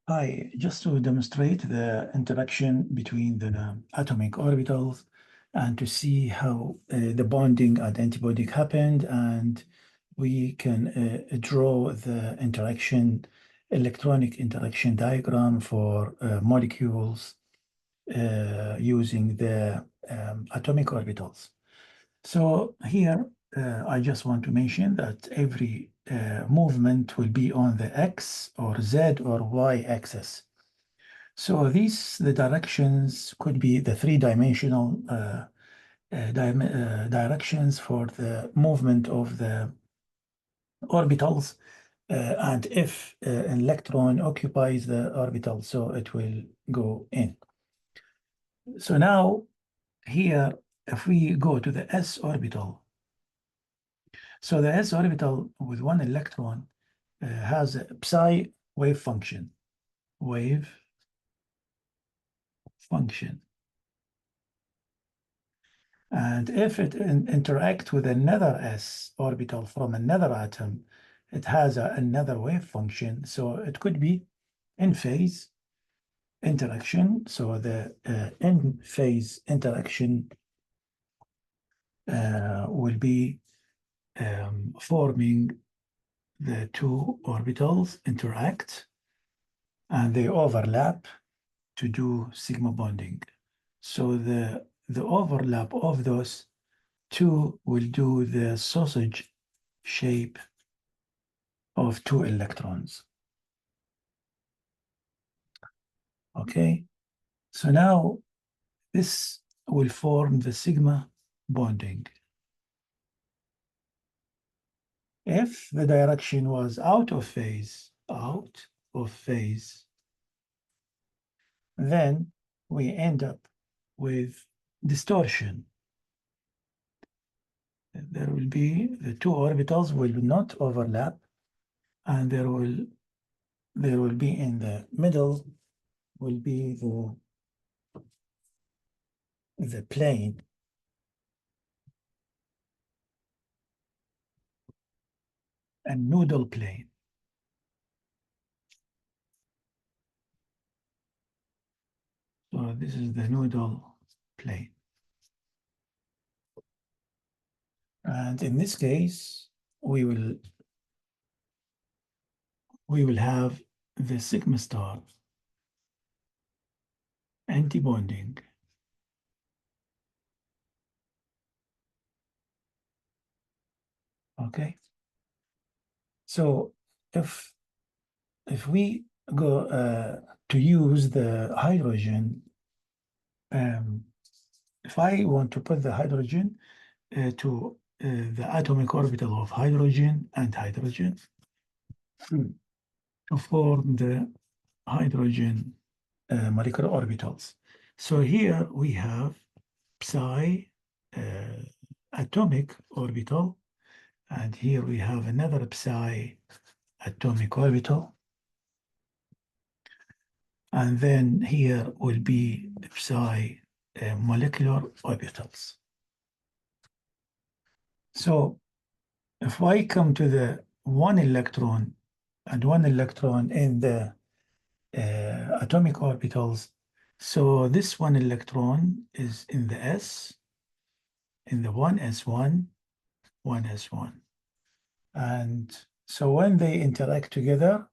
Hi, just to demonstrate the interaction between the atomic orbitals and to see how the bonding and antibonding happened, and we can draw the electronic interaction diagram for molecules using the atomic orbitals. So here, I just want to mention that every movement will be on the X or Z or Y axis. So the directions could be the three-dimensional directions for the movement of the orbitals. And if an electron occupies the orbital, so it will go in. So now here, if we go to the S orbital, so the S orbital with one electron has a psi wave function. And if it interacts with another S orbital from another atom, it has another wave function. So it could be in-phase interaction. So the in-phase interaction will be forming the two orbitals interact and they overlap to do sigma bonding. So the overlap of those two will do the sausage shape of two electrons. Okay, so now this will form the sigma bonding. If the direction was out of phase, then we end up with distortion. There will be the two orbitals will not overlap, and there will be in the middle will be the plane, a nodal plane. So this is the nodal plane. And in this case, we will have the sigma star antibonding. Okay. So if we go to use the hydrogen, if I want to put the hydrogen to the atomic orbital of hydrogen and hydrogen to form the hydrogen molecular orbitals. So here we have psi atomic orbital, and here we have another psi atomic orbital, and then here will be psi molecular orbitals. So if I come to the one electron and one electron in the atomic orbitals, so this one electron is in the S, in the 1s1, 1s1. And so when they interact together,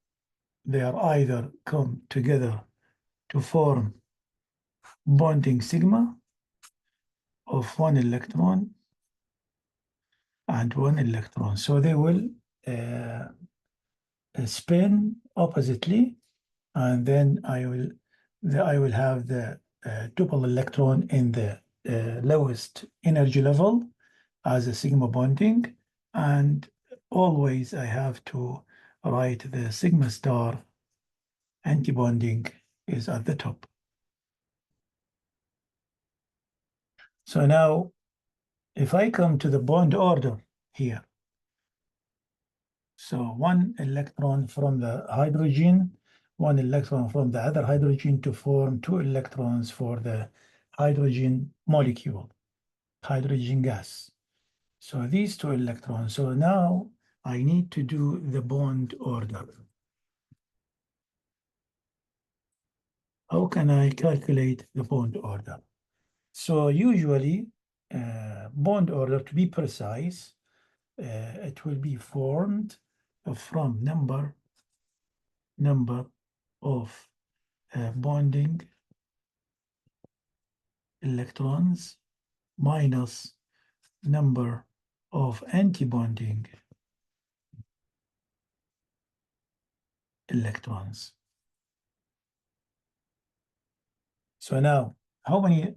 they are either come together to form bonding sigma of one electron and one electron. So they will spin oppositely, and then I will have the double electron in the lowest energy level as a sigma bonding, and always I have to write the sigma star antibonding is at the top. So now if I come to the bond order here, so one electron from the hydrogen, one electron from the other hydrogen to form two electrons for the hydrogen molecule, hydrogen gas. So these two electrons. So now I need to do the bond order. how can I calculate the bond order? So usually, bond order, to be precise, it will be formed from number of bonding electrons minus number of antibonding electrons. So now, how many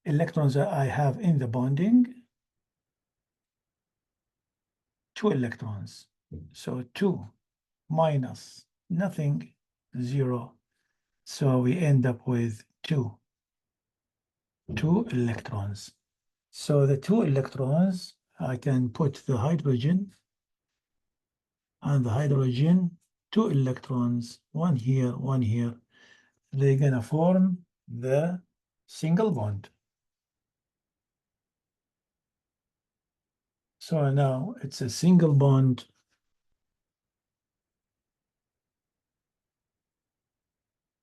electrons I have in the bonding? 2 electrons. So 2 minus nothing, 0. So we end up with 2 electrons. So the 2 electrons, I can put the hydrogen and the hydrogen, 2 electrons, one here, one here. They're gonna form the single bond. So now it's a single bond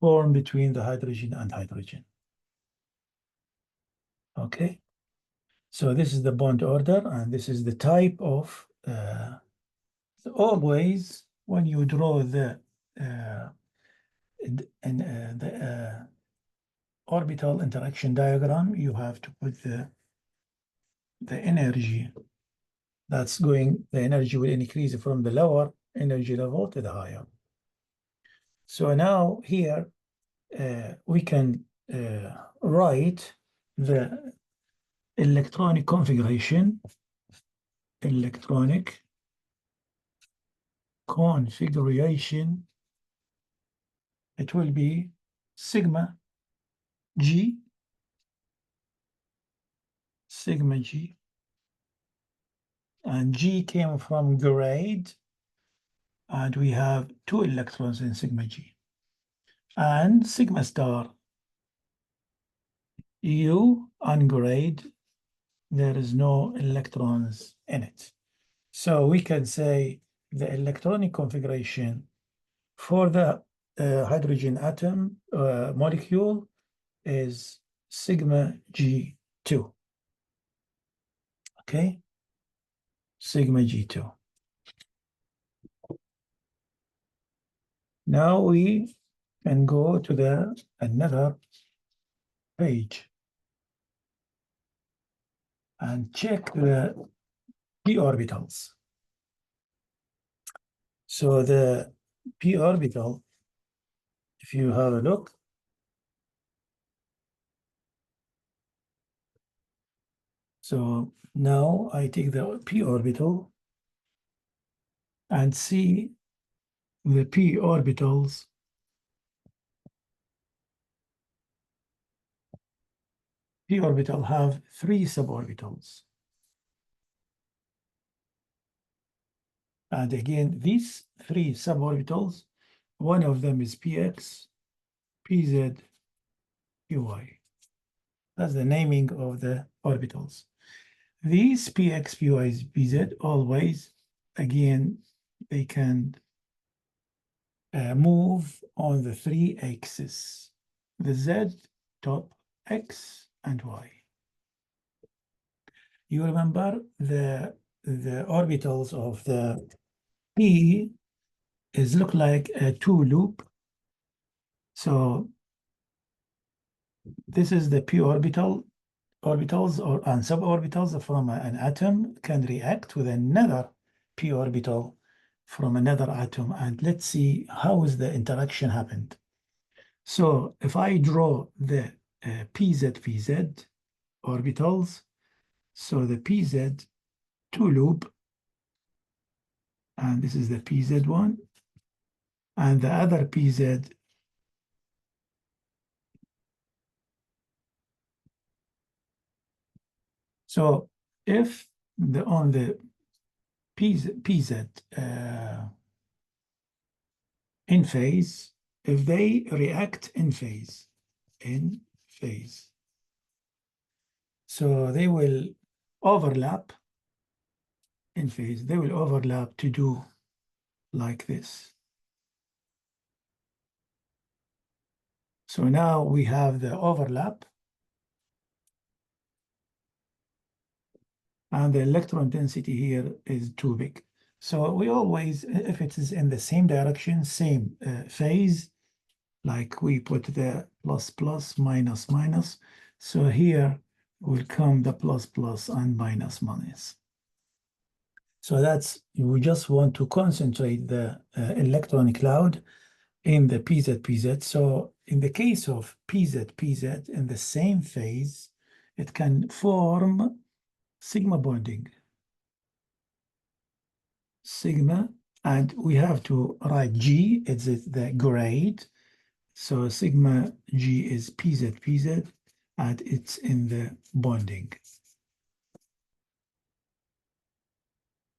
formed between the hydrogen and hydrogen. Okay, so this is the bond order, and this is the type of always when you draw the orbital interaction diagram, you have to put the energy that's going, the energy will increase from the lower energy level to the higher. So now here we can write the electronic configuration, it will be sigma G, and G came from grade, and we have 2 electrons in sigma G. And sigma star U on grade, there is no electrons in it. So we can say the electronic configuration for the hydrogen atom molecule is sigma G2. Okay, sigma G2. Now we can go to another page and check the p orbitals. So the p orbital, if you have a look, so now I take the p orbital and see the p orbitals. P orbital have 3 suborbitals. And again, these 3 suborbitals, one of them is px, pz, py. That's the naming of the orbitals. These px, py, pz always, again, they can move on the 3 axes, the z, top, x, and y. You remember the orbitals of the p is look like a 2 loop. So this is the p orbitals and suborbitals from an atom can react with another p orbital from another atom, and let's see how is the interaction happened. So if I draw the pz orbitals, so the pz 2 loop, and this is the pz one, and the other pz so if on the pz in phase, if they react in phase, so they will overlap in phase, they will overlap to do like this. So now we have the overlap. And the electron density here is too big. So we always, if it is in the same direction, same phase, like we put the plus plus, minus minus. So here will come the plus plus and minus minus. So that's, we just want to concentrate the electron cloud in the PZ. So in the case of PZ in the same phase, it can form sigma bonding. Sigma, and we have to write G, it's the grade. So sigma G is PZ, and it's in the bonding.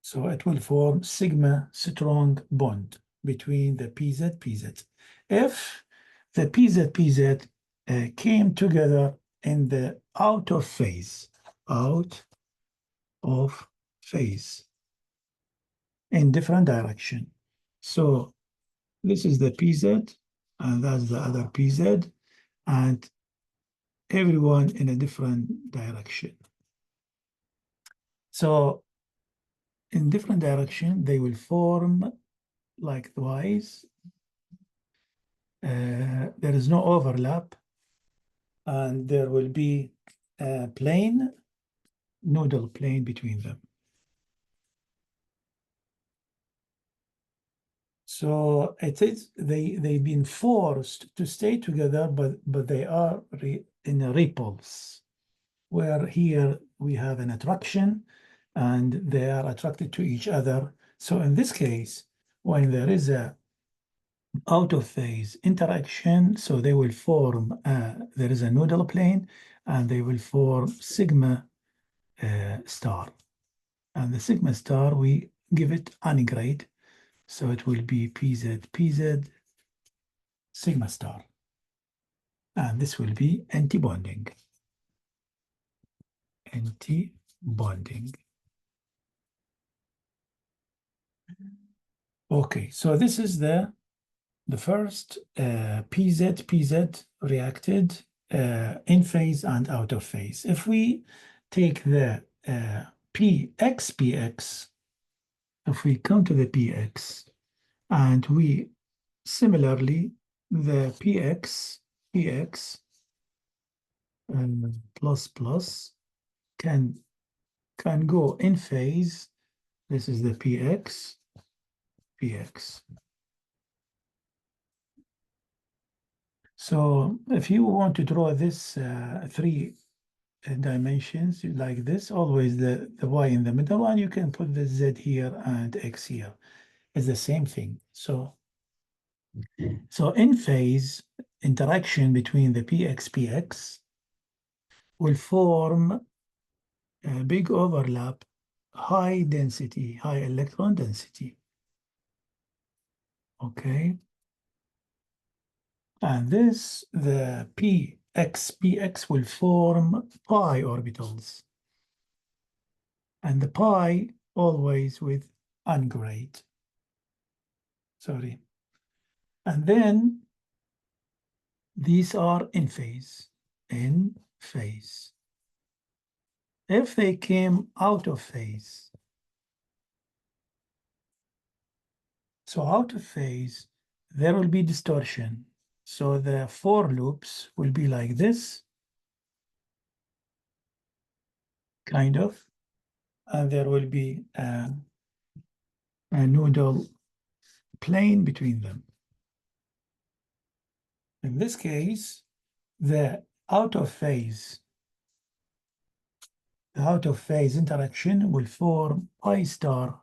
So it will form sigma strong bond between the PZ. If the PZ came together in the out of phase, in different direction. So this is the PZ, and that's the other PZ, and everyone in a different direction. So in different direction, they will form likewise. There is no overlap, and there will be a plane, nodal plane between them. So it is they've been forced to stay together, but they are in a repulse, where here we have an attraction and they are attracted to each other. So in this case, when there is a out of phase interaction, so they will form, there is a nodal plane, and they will form sigma star. And the sigma star, we give it antigrade. So it will be PZ, sigma star. And this will be anti-bonding. Anti-bonding. Okay, so this is the first PZ reacted in phase and out of phase. If we take the PX, if we come to the PX, and we similarly, the PX plus plus can go in phase. This is the PX. So if you want to draw this 3 dimensions like this, always the Y in the middle, and you can put the Z here and X here. It's the same thing. So in phase, interaction between the PX will form a big overlap, high density, high electron density. Okay. And this, the PX will form pi orbitals. And the pi always with ungrade. Sorry. And then these are in phase. If they came out of phase, so out of phase, there will be distortion. So the 4 loops will be like this, kind of, and there will be a nodal plane between them. In this case, the out of phase interaction will form pi star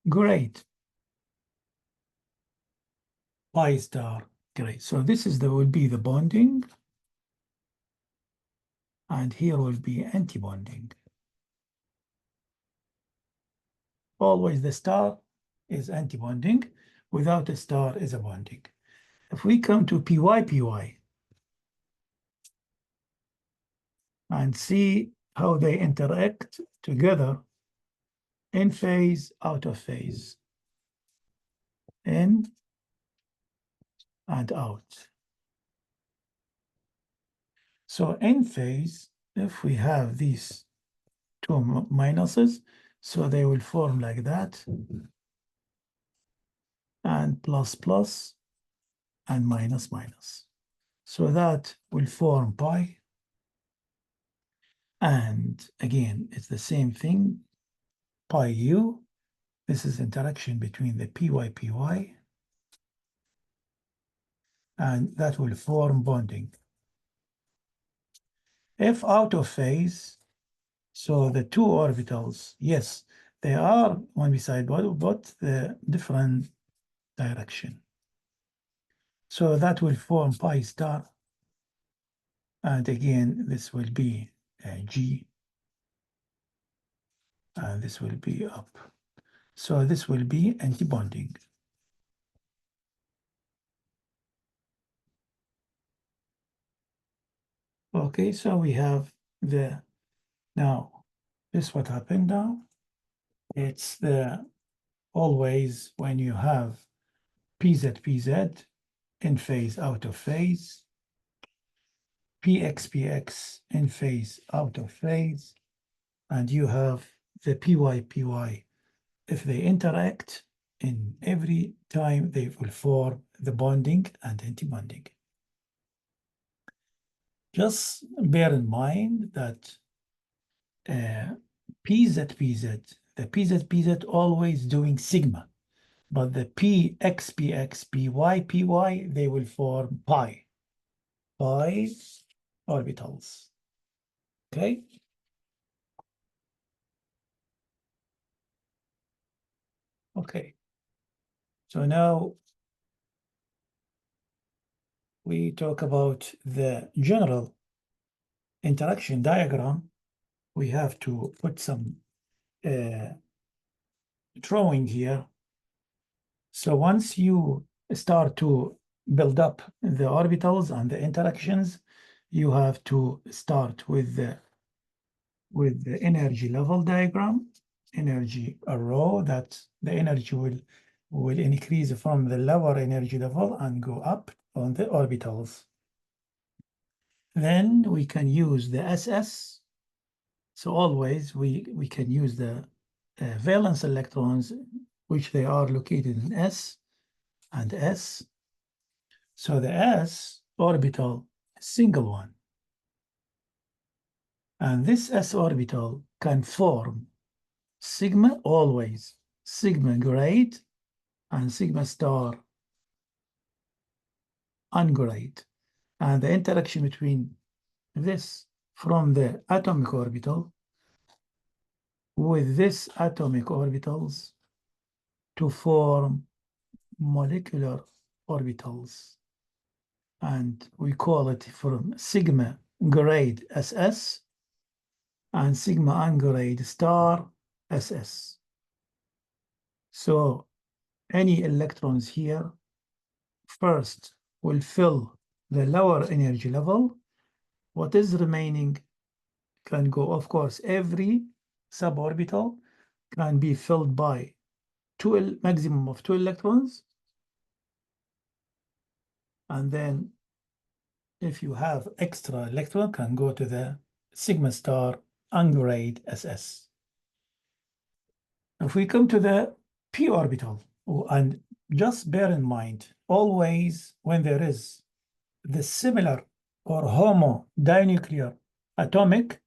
grade. Pi star grade. So this is will be the bonding, and here will be anti-bonding. Always the star is anti-bonding, without a star is a bonding. If we come to PY and see how they interact together in phase, out of phase, in and out. So in phase, if we have these two minuses, so they will form like that, and plus plus, and minus minus. So that will form pi. And again, it's the same thing, pi u. This is interaction between the py, and that will form bonding. If out of phase, so the two orbitals, yes, they are one beside but the different direction. So that will form pi star. And again, this will be G. And this will be up. So this will be anti-bonding. Okay, so we have now, this what happened now. It's always when you have PZ in phase, out of phase, PX in phase, out of phase, and you have the PY. If they interact, in every time they will form the bonding and anti-bonding. Just bear in mind that PZ, the PZ always doing sigma, but the PX, PY, they will form pi orbitals. Okay. Okay. So now we talk about the general interaction diagram. We have to put some drawing here. So once you start to build up the orbitals and the interactions, you have to start with the energy level diagram, energy arrow, that the energy will increase from the lower energy level and go up on the orbitals. Then we can use the SS. So always we can use the valence electrons, which they are located in S and S. So the S orbital, single one. And this S orbital can form sigma, always sigma grade and sigma star ungrade. And the interaction between this from the atomic orbital with this atomic orbitals to form molecular orbitals. And we call it from sigma grade SS and sigma ungrade star SS. So any electrons here first will fill the lower energy level. What is remaining can go, of course, every suborbital can be filled by maximum of 2 electrons. And then if you have extra electron, can go to the sigma star ungrade SS. If we come to the p orbital, and just bear in mind, always when there is the similar or homo dinuclear atomic,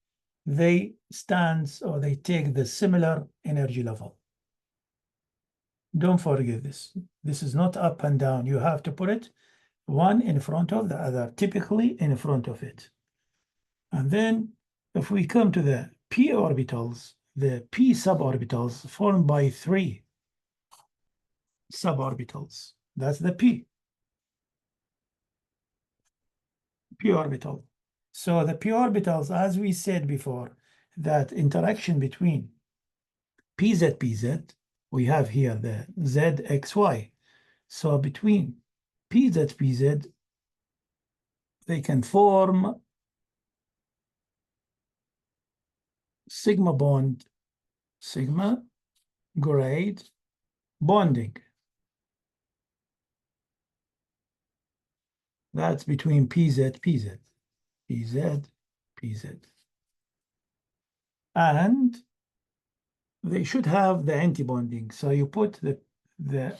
they take the similar energy level. Don't forget this. This is not up and down. You have to put it one in front of the other, typically in front of it. And then if we come to the p orbitals, the p suborbitals formed by 3 suborbitals. That's the p orbital. So the p orbitals, as we said before, that interaction between PZ, we have here the ZXY. So between PZ, they can form sigma bond, sigma grade bonding. That's between PZ. PZ, PZ. And they should have the antibonding. So you put the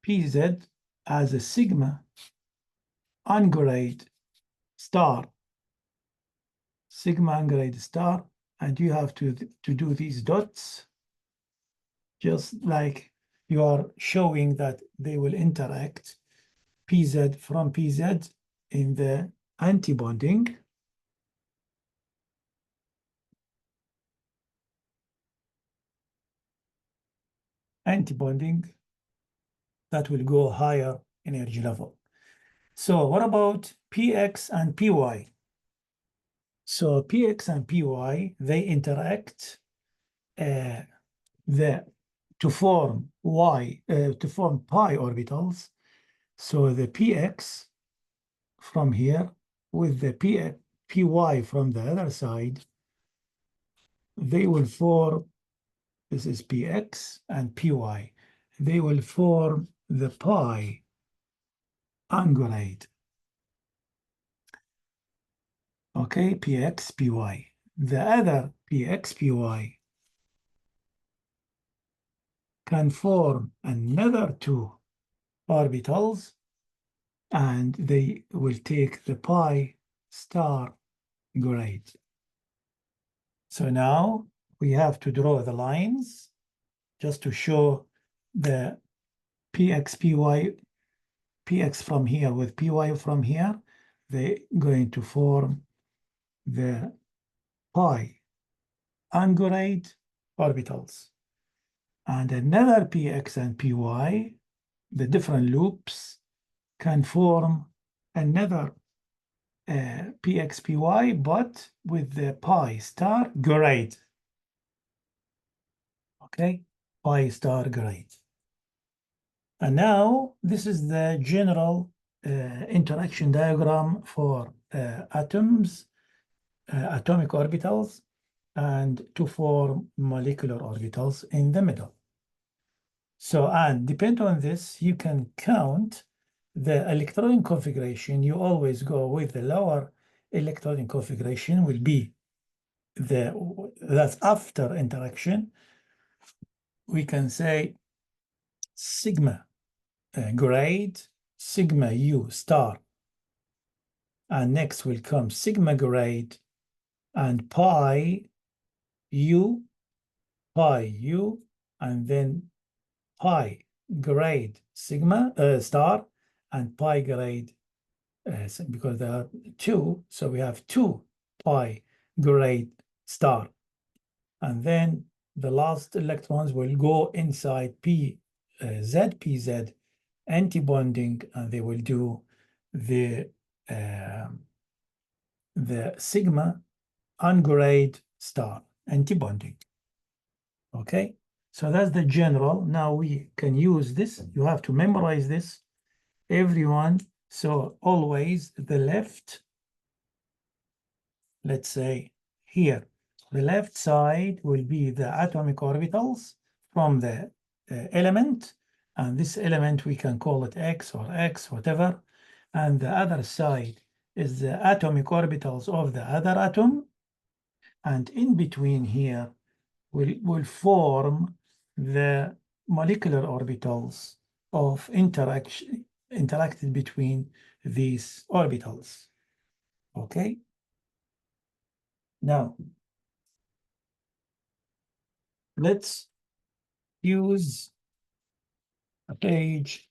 PZ as a sigma ungrade star, sigma ungrade star, and you have to do these dots, just like you are showing that they will interact PZ from PZ in the antibonding. Antibonding that will go higher energy level. So what about PX and PY? So PX and PY, they interact to form pi orbitals. So the PX from here with the PY from the other side, they will form, this is PX and PY, they will form the pi angulate. Okay, PX, PY. The other PX, PY can form another two orbitals, and they will take the pi star grade. So now we have to draw the lines just to show the PX, PY, PX from here with PY from here. They're going to form the pi angulate orbitals. And another PX and PY, the different loops, can form another PX, PY, but with the pi star grade. Okay, pi star grade. And now this is the general interaction diagram for atoms, atomic orbitals, and to form molecular orbitals in the middle. So, and depending on this, you can count the electron configuration. You always go with the lower electron configuration will be that's after interaction. We can say sigma grade, sigma U star. And next will come sigma grade and pi U, and then pi grade sigma star and pi grade because there are two, so we have two pi grade star, and then the last electrons will go inside PZ antibonding, and they will do the sigma ungrade star antibonding. Okay, so that's the general. Now we can use this. You have to memorize this, everyone. So always the left, let's say here, the left side will be the atomic orbitals from the element, and this element we can call it X or X, whatever, and the other side is the atomic orbitals of the other atom, and in between here will form the molecular orbitals of interacted between these orbitals. Okay. Now, let's use a page.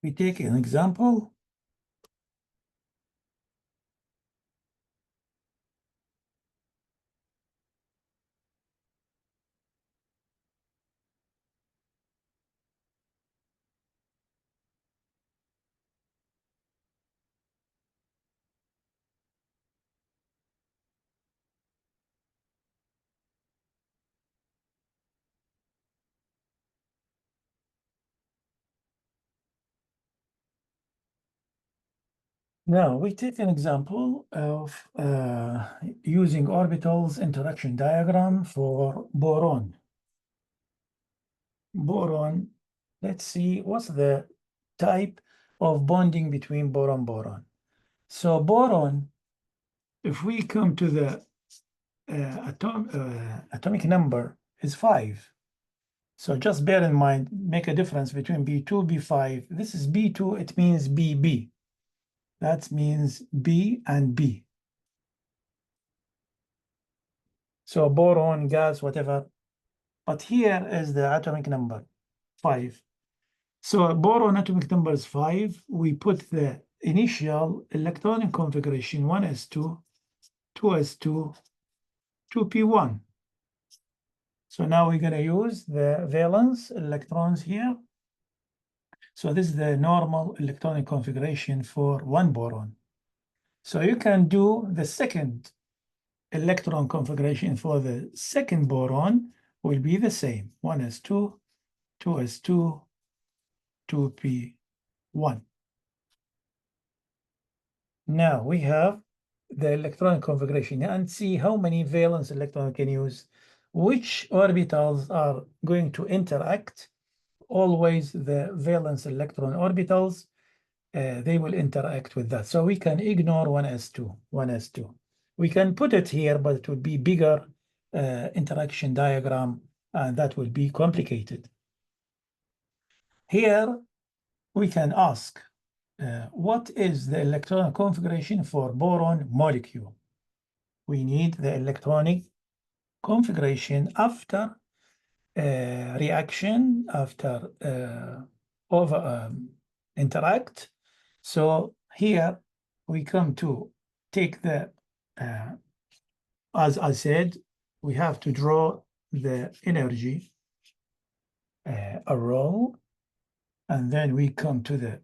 We take an example. Now we take an example of using orbitals interaction diagram for boron. Boron, let's see what's the type of bonding between boron-boron. So boron, if we come to the atomic number is 5. So just bear in mind, make a difference between B2, B5. This is B2, it means BB. That means B and B. So boron, gas, whatever. But here is the atomic number, 5. So boron atomic number is 5. We put the initial electronic configuration 1s2, 2s2, 2p1. So now we're going to use the valence electrons here. So this is the normal electronic configuration for one boron. So you can do the second electron configuration for the second boron will be the same. 1s2, 2s2, 2p1. Now we have the electronic configuration and see how many valence electrons can use. Which orbitals are going to interact? Always the valence electron orbitals, they will interact with that. So we can ignore 1s2. We can put it here, but it would be bigger interaction diagram, and that will be complicated. Here, we can ask, what is the electronic configuration for boron molecule? We need the electronic configuration after reaction, after interact. So here we come to take the, as I said, we have to draw the energy arrow, and then we come to the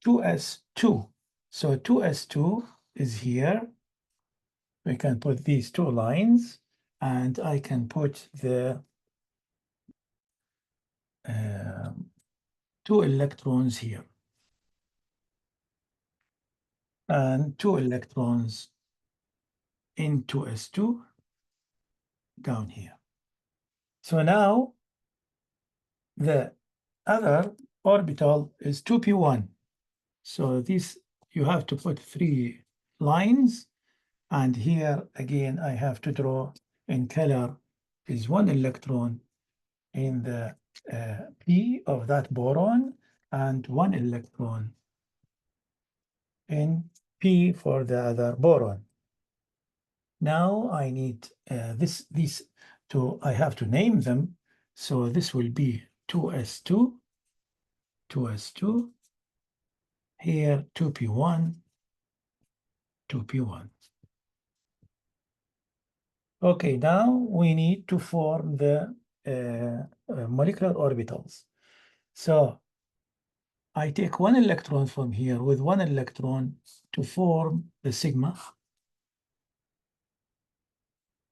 2s2. So 2s2 is here. We can put these two lines, and I can put the 2 electrons here. And 2 electrons in 2s2 down here. So now the other orbital is 2p1. So this, you have to put 3 lines, and here again I have to draw in color is 1 electron in the p of that boron and 1 electron in p for the other boron. Now I need these two, I have to name them. So this will be 2s2, 2s2, here 2p1, 2p1. Okay, now we need to form the molecular orbitals. So I take 1 electron from here with 1 electron to form the sigma.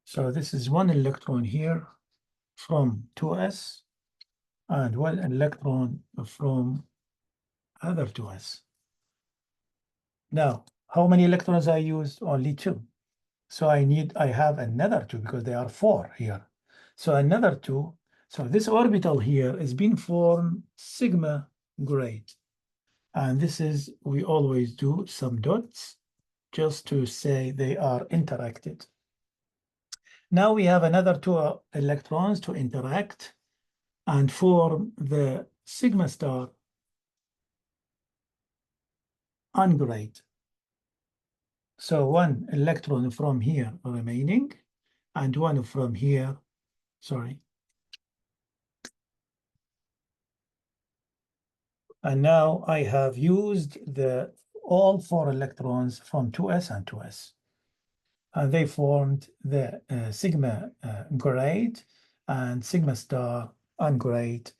So this is 1 electron here from 2s and 1 electron from other 2s. Now, how many electrons I used? Only 2. So I have another 2 because there are 4 here. So another 2. So this orbital here is being formed sigma grade. And this is, we always do some dots just to say they are interacted. Now we have another 2 electrons to interact and form the sigma star ungrade. So 1 electron from here remaining and 1 from here, sorry. And now I have used all 4 electrons from 2s and 2s. And they formed the sigma grade and sigma star ungrade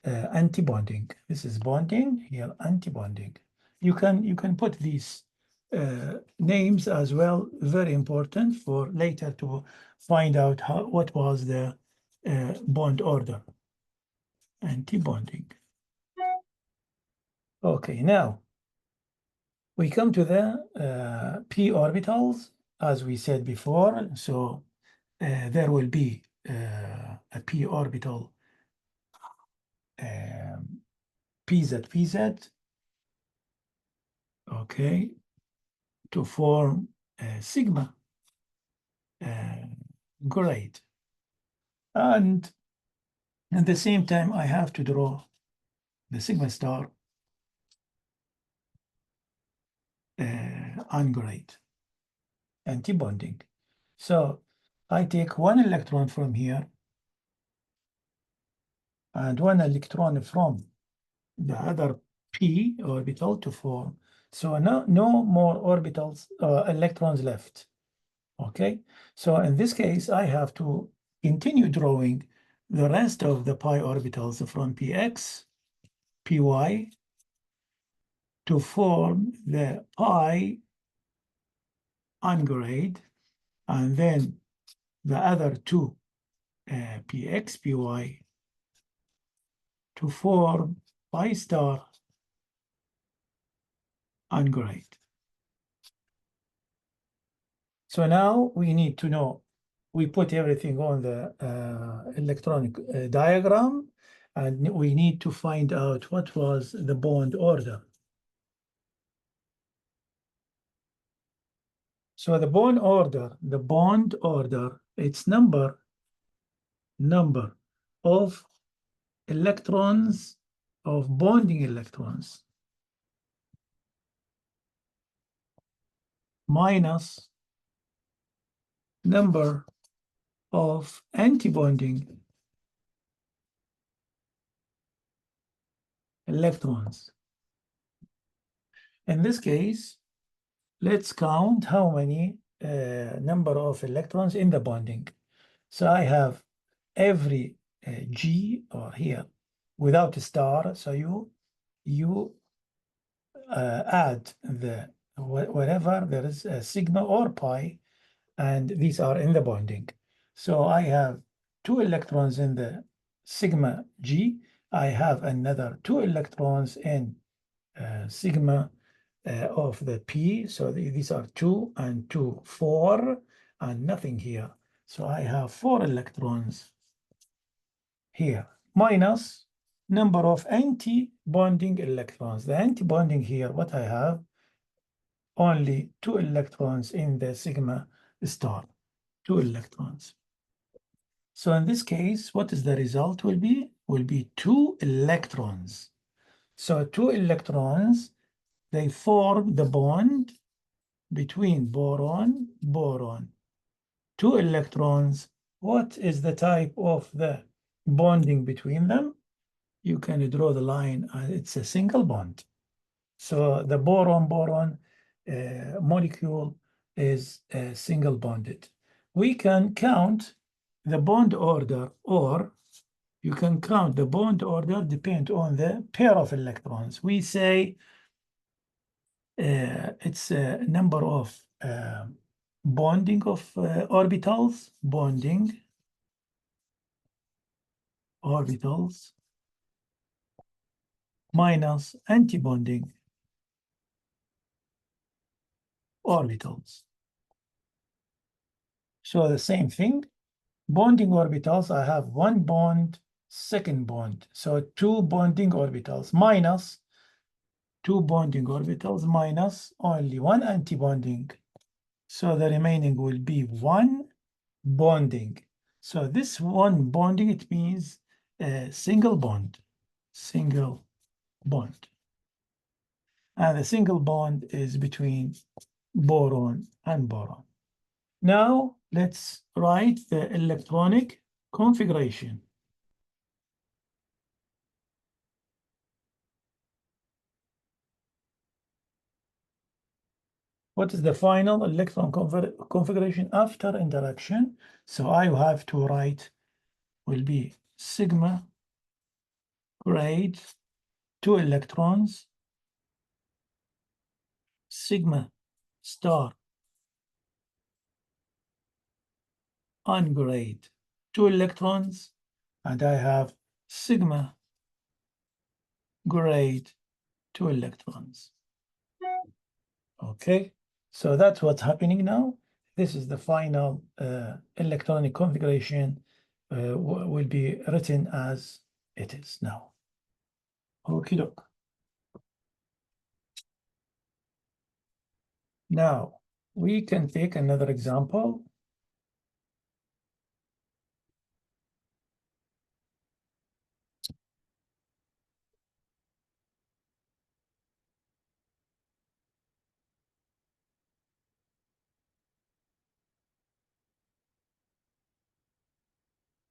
antibonding. This is bonding, here antibonding. You can put these names as well, very important for later to find out what was the bond order. Antibonding. Okay, now We come to the p orbitals, as we said before. So there will be a p orbital pz, okay, to form sigma grade. And at the same time, I have to draw the sigma star ungrade anti-bonding. So I take one electron from here and one electron from the other p orbital to form. So no more orbitals, electrons left. Okay, so in this case, I have to continue drawing the rest of the pi orbitals from px, py, to form the pi ungrade, and then the other two px, py, to form pi star ungrade. So now we need to know, we put everything on the electronic diagram, and we need to find out what was the bond order. So the bond order, it's number of electrons, of bonding electrons, minus number of antibonding electrons. In this case, let's count how many number of electrons in the bonding. So I have every G, or here without a star, so you add the whatever there is a sigma or pi, and these are in the bonding. So I have 2 electrons in the sigma G. I have another 2 electrons in sigma of the P. So these are 2 and 2, 4, and nothing here. So I have 4 electrons here, minus number of anti-bonding electrons. The anti-bonding here, what I have, only 2 electrons in the sigma star, 2 electrons. So in this case, what is the result will be? Will be 2 electrons. So 2 electrons, they form the bond between boron, boron. 2 electrons, what is the type of the bonding between them? You can draw the line, and it's a single bond. So the boron-boron molecule is single bonded. We can count the bond order, or you can count the bond order depend on the pair of electrons. We say it's a number of bonding of orbitals, bonding orbitals, minus antibonding orbitals. So the same thing, bonding orbitals, I have 1 bond, second bond. So 2 bonding orbitals minus 2 bonding orbitals minus only 1 antibonding. So the remaining will be 1 bonding. So this 1 bonding, it means a single bond, single bond. And the single bond is between boron and boron. Now let's write the electronic configuration. What is the final electron configuration after interaction? So I have to write, will be sigma grade 2 electrons, sigma star ungrade 2 electrons, and I have sigma grade 2 electrons. Okay, so that's what's happening now. This is the final electronic configuration will be written as it is now. Okie doke. Now we can take another example.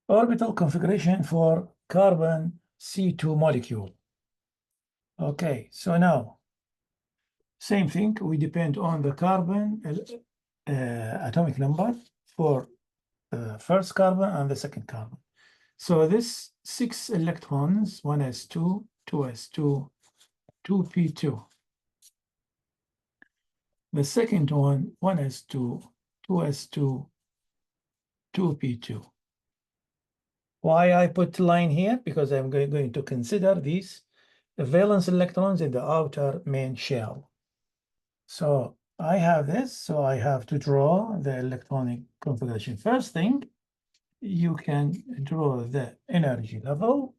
Orbital configuration for carbon C2 molecule. Okay, so now, same thing, we depend on the carbon atomic number for the first carbon and the second carbon. So this 6 electrons, 1s2, 2s2, 2p2. The second one, 1s2, 2s2, 2p2. Why I put line here? Because I'm going to consider these valence electrons in the outer main shell. So I have this, so I have to draw the electronic configuration. First thing, you can draw the energy level,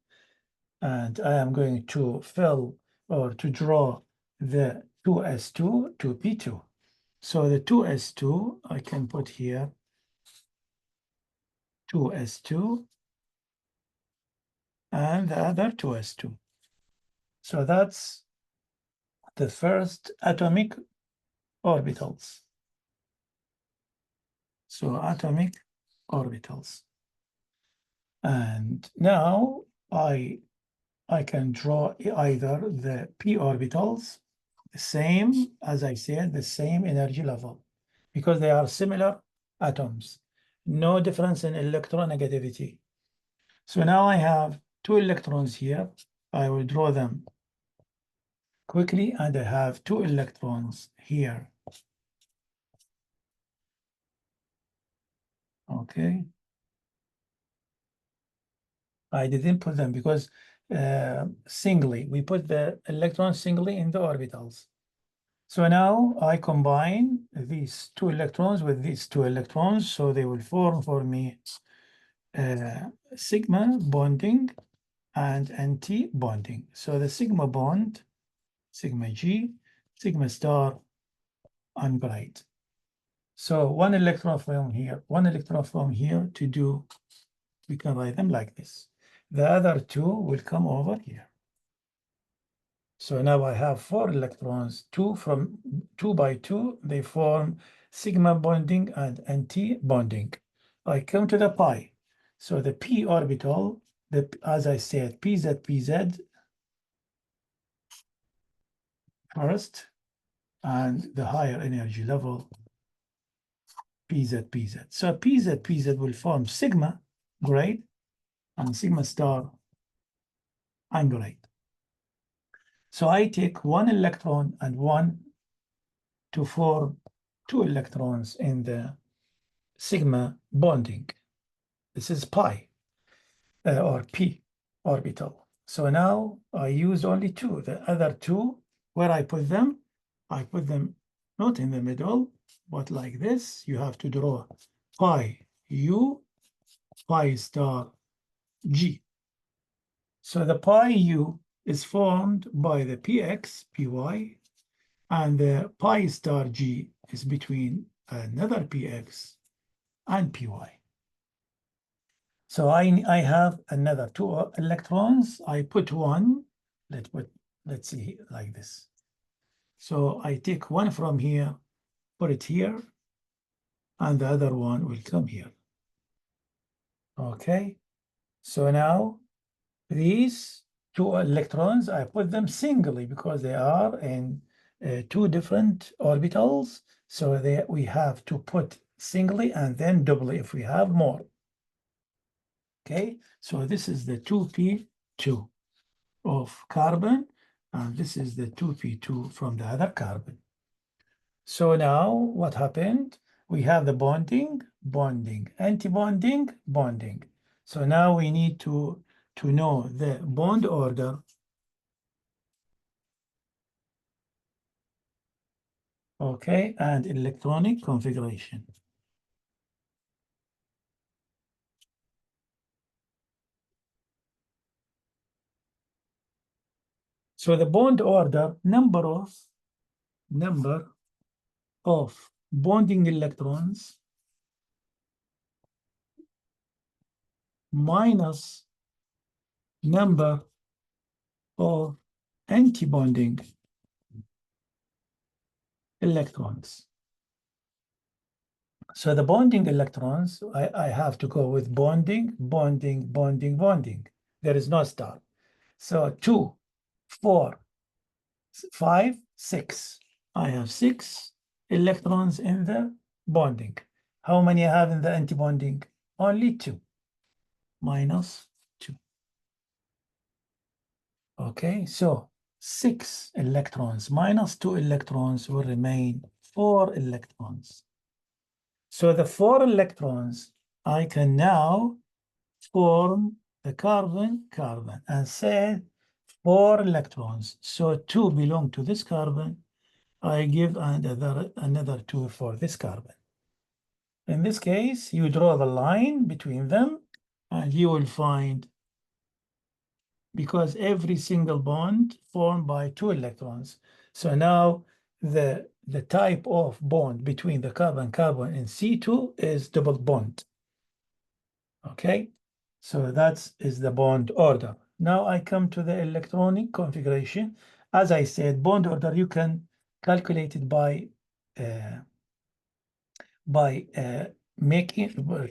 and I am going to fill or to draw the 2s2 to p2. So the 2s2, I can put here 2s2 and the other 2s2. So that's the first atomic orbitals. So atomic orbitals. And now I can draw either the p orbitals, the same, as I said, the same energy level, because they are similar atoms. No difference in electronegativity. So now I have 2 electrons here. I will draw them quickly, and I have 2 electrons here. Okay. I didn't put them because singly, we put the electrons singly in the orbitals. So now I combine these 2 electrons with these 2 electrons, so they will form for me sigma bonding and anti-bonding. So the sigma bond, sigma G, sigma star, and bright. So 1 electron from here, 1 electron from here to do, we can write them like this. The other 2 will come over here. So now I have 4 electrons, 2 from 2 by 2, they form sigma bonding and anti-bonding. I come to the pi. So the p orbital, as I said, pz first, and the higher energy level, pz. So pz will form sigma, great, and sigma star, and great. So I take 1 electron and 1 to form 2 electrons in the sigma bonding. This is pi or p orbital. So now I use only 2. The other 2, where I put them not in the middle, but like this. You have to draw pi u, pi star g. So the pi u is formed by the px, py, and the pi star g is between another px and py. So I have another 2 electrons. I put 1. Let's see like this. So I take 1 from here, put it here, and the other one will come here. Okay. So now these 2 electrons, I put them singly because they are in 2 different orbitals. So we have to put singly and then doubly if we have more. Okay, so this is the 2p2 of carbon, and this is the 2p2 from the other carbon. So now what happened? We have the bonding, anti-bonding, bonding. So now we need to know the bond order Okay, and electronic configuration. So the bond order, number of bonding electrons minus number of anti-bonding electrons. So the bonding electrons, I have to go with bonding. There is no star. So 2, 4, 5, 6. I have 6 electrons in the bonding. How many I have in the anti-bonding? Only 2. Minus 2. Okay, so 6 electrons minus 2 electrons will remain 4 electrons. So the 4 electrons, I can now form the carbon and say 4 electrons. So 2 belong to this carbon. I give another 2 for this carbon. In this case, you draw the line between them and you will find, because every single bond formed by 2 electrons. So now the type of bond between the carbon in C2 is double bond. Okay, so that is the bond order. Now I come to the electronic configuration. As I said, bond order you can calculate it by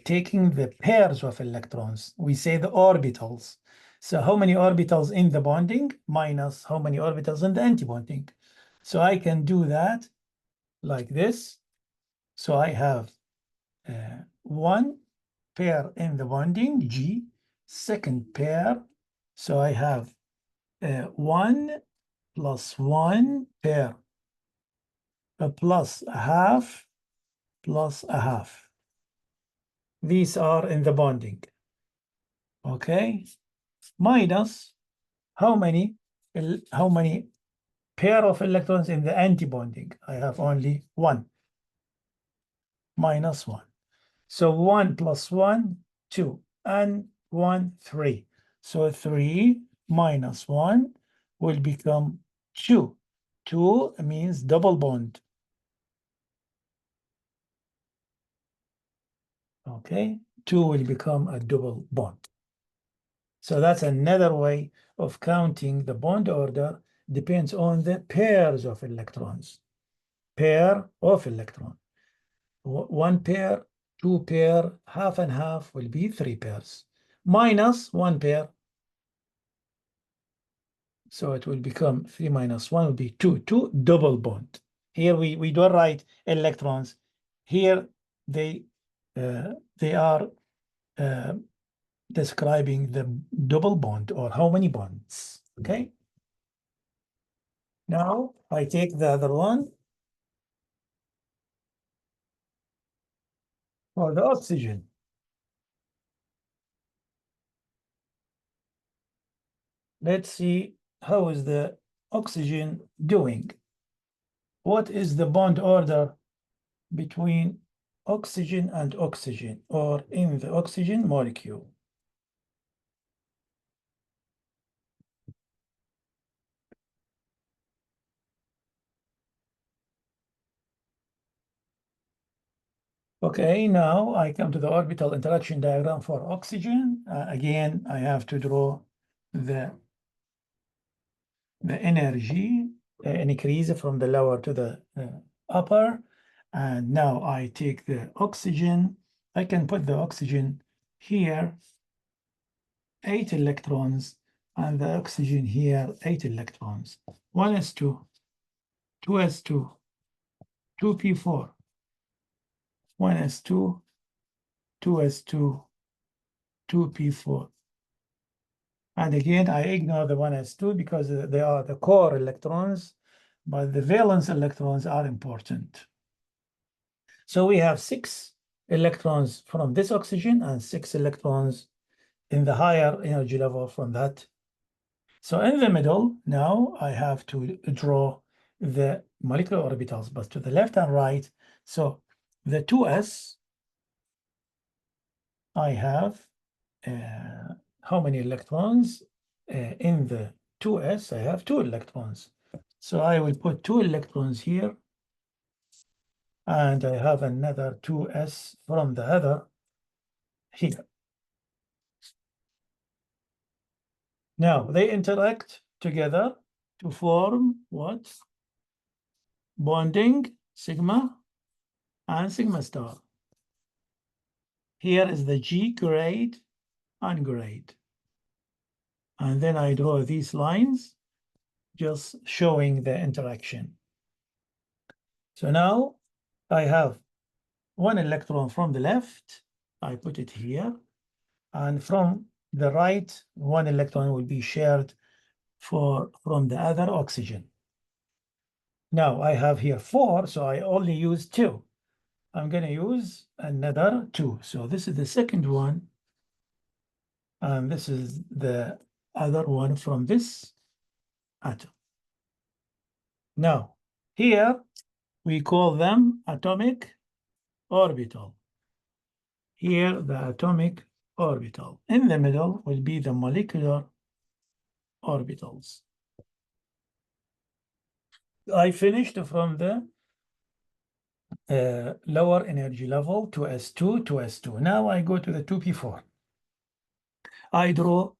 taking the pairs of electrons. We say the orbitals. So how many orbitals in the bonding minus how many orbitals in the anti-bonding. So I can do that like this. So I have 1 pair in the bonding, G, second pair. So I have 1 plus 1 pair, plus a half plus a half. These are in the bonding. Okay, minus how many pair of electrons in the anti-bonding? I have only 1. Minus 1. So 1 plus 1, 2, and 1, 3. So 3 minus 1 will become 2. 2 means double bond. Okay, 2 will become a double bond. So that's another way of counting the bond order. Depends on the pairs of electrons. Pair of electron. 1 pair, 2 pair, half and half will be 3 pairs. Minus 1 pair. So it will become 3 minus 1 will be 2. 2 double bond. Here we don't write electrons. Here they are describing the double bond or how many bonds. Okay. Now I take the other one for the oxygen. Let's see how is the oxygen doing. What is the bond order between oxygen and oxygen or in the oxygen molecule? Okay, now I come to the orbital interaction diagram for oxygen. Again, I have to draw the energy increase from the lower to the upper. And now I take the oxygen. I can put the oxygen here, 8 electrons, and the oxygen here, 8 electrons. 1s2, 2s2, 2p4, 1s2, 2s2, 2p4. And again, I ignore the 1s2 because they are the core electrons, but the valence electrons are important. So we have 6 electrons from this oxygen and 6 electrons in the higher energy level from that. So in the middle, now I have to draw the molecular orbitals, but to the left and right. So the 2s, I have how many electrons? In the 2s, I have 2 electrons. So I will put 2 electrons here, and I have another 2s from the other here. Now they interact together to form what? Bonding sigma and sigma star. Here is the G grade and grade. And then I draw these lines just showing the interaction. So now I have 1 electron from the left. I put it here. And from the right, 1 electron will be shared from the other oxygen. Now I have here 4, so I only use 2. I'm going to use another 2. So this is the second one. And this is the other one from this atom. Now, here we call them atomic orbital. Here, the atomic orbital. In the middle will be the molecular orbitals. I finished from the lower energy level to S2 to S2. Now I go to the 2p4. I draw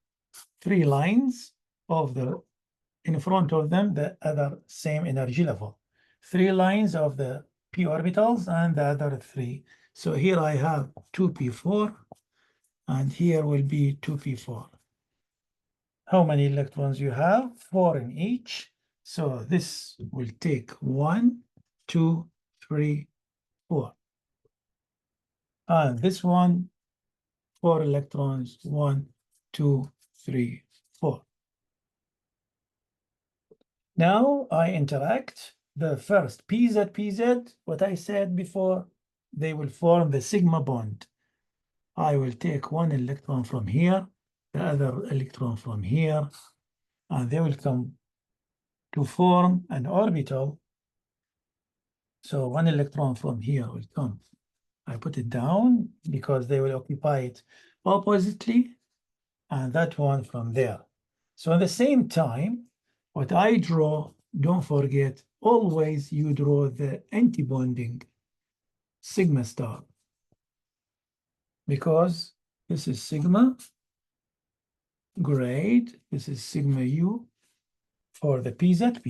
3 lines of the, in front of them, the other same energy level. 3 lines of the p orbitals and the other 3. So here I have 2p4, and here will be 2p4. How many electrons you have? 4 in each. So this will take 1, 2, 3, 4. And this one, 4 electrons, 1, 2, 3, 4. Now I interact the first PZ, what I said before, they will form the sigma bond. I will take 1 electron from here, the other electron from here, and they will come to form an orbital. So 1 electron from here will come. I put it down because they will occupy it oppositely, and that one from there. So at the same time, what I draw, don't forget, always you draw the anti-bonding sigma star, because this is sigma grade, this is sigma U for the PZ.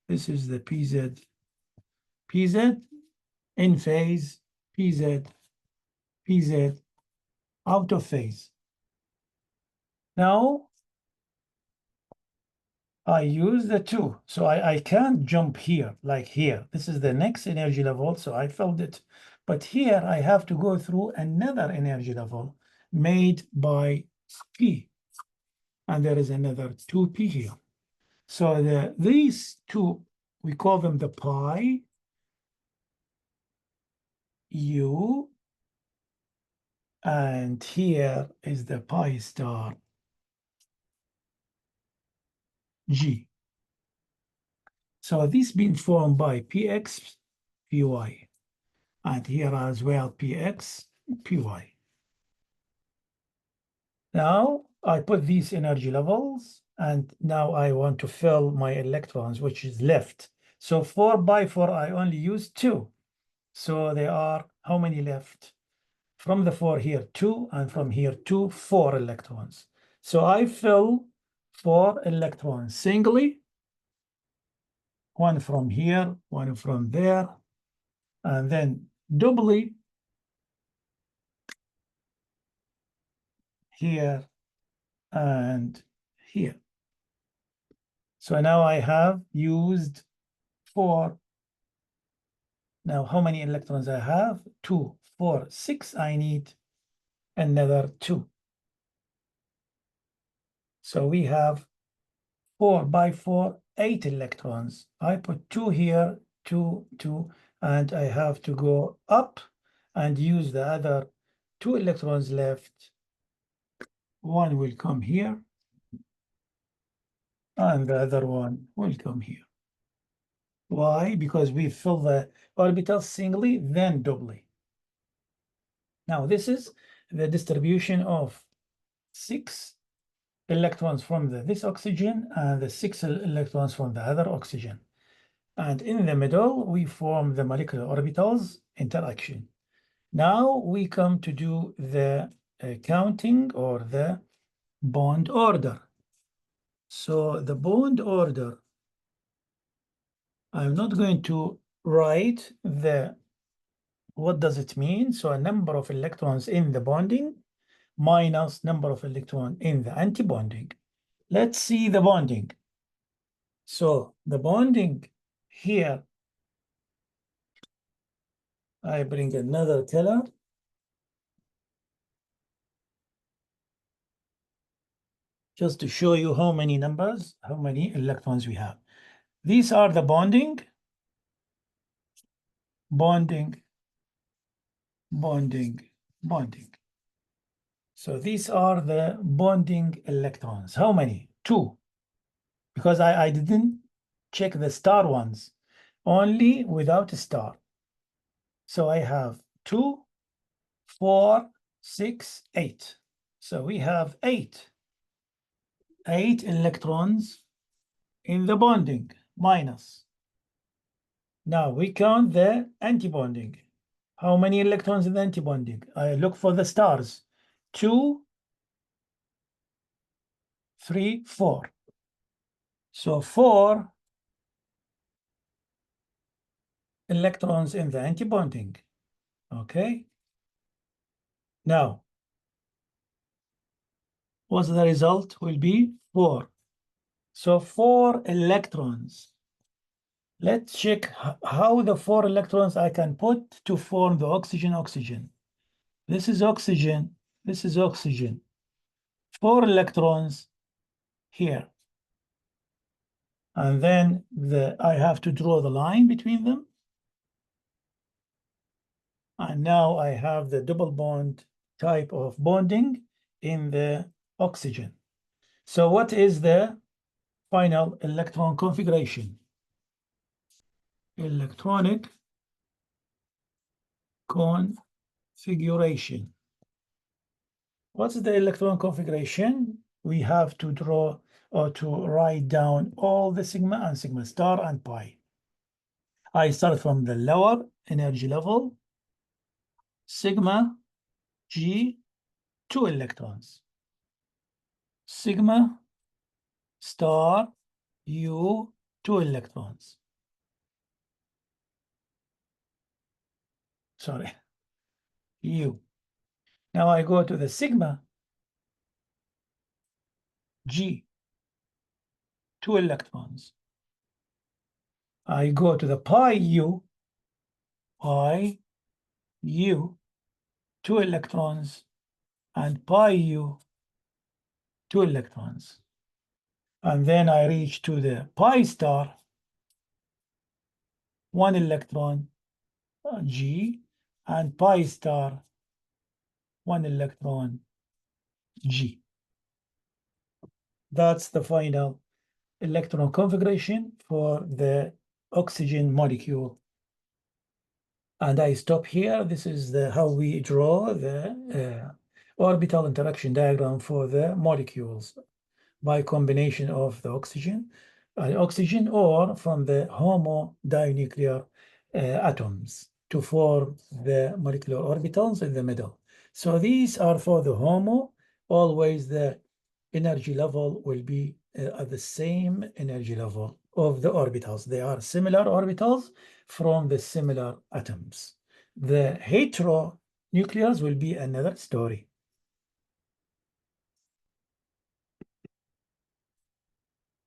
This is the PZ in phase, PZ out of phase. Now I use the 2, so I can't jump here like here. This is the next energy level, so I filled it. But here I have to go through another energy level made by P. And there is another 2P here. So these 2, we call them the pi U, and here is the pi star G. So this been formed by Px, Py, and here as well Px, Py. Now I put these energy levels, and now I want to fill my electrons, which is left. So 4 by 4, I only use 2. So there are how many left? From the 4 here, 2, and from here, 2, 4 electrons. So I fill 4 electrons singly, 1 from here, 1 from there, and then doubly here and here. So now I have used 4. Now how many electrons I have? 2, 4, 6. I need another 2. So we have 4 by 4, 8 electrons. I put 2 here, 2, 2, and I have to go up and use the other 2 electrons left. 1 will come here, and the other one will come here. Why? Because we fill the orbital singly, then doubly. Now, this is the distribution of 6 electrons from this oxygen and the 6 electrons from the other oxygen. And in the middle, we form the molecular orbitals interaction. Now we come to do the counting or the bond order. So the bond order, I'm not going to write what does it mean? So a number of electrons in the bonding minus number of electrons in the anti-bonding. Let's see the bonding. So the bonding here, I bring another color. Just to show you how many numbers, how many electrons we have. These are the bonding, bonding, bonding, bonding. So these are the bonding electrons. How many? 2. Because I didn't check the star ones, only without a star. So I have 2, 4, 6, 8. So we have 8 electrons in the bonding minus. Now we count the antibonding. How many electrons in the antibonding? I look for the stars. 2, 3, 4. So 4 electrons in the antibonding. Okay. Now, what's the result? Will be 4. So 4 electrons. Let's check how the 4 electrons I can put to form the oxygen. This is oxygen. This is oxygen. 4 electrons here. And then I have to draw the line between them. And now I have the double bond type of bonding in the oxygen. So what is the final electron configuration? Electronic configuration. What's the electron configuration? We have to draw or to write down all the sigma and sigma star and pi. I start from the lower energy level. Sigma G, 2 electrons. Sigma star U, 2 electrons. Sorry, U. Now I go to the sigma G, 2 electrons. I go to the pi U, 2 electrons, and pi U, 2 electrons. And then I reach to the pi star, 1 electron, G, and pi star, 1 electron, G. That's the final electron configuration for the oxygen molecule. And I stop here. This is how we draw the orbital interaction diagram for the molecules by combination of the oxygen or from the homodinuclear atoms to form the molecular orbitals in the middle. So these are for the HOMO. Always the energy level will be at the same energy level of the orbitals. They are similar orbitals from the similar atoms. The heteronuclears will be another story.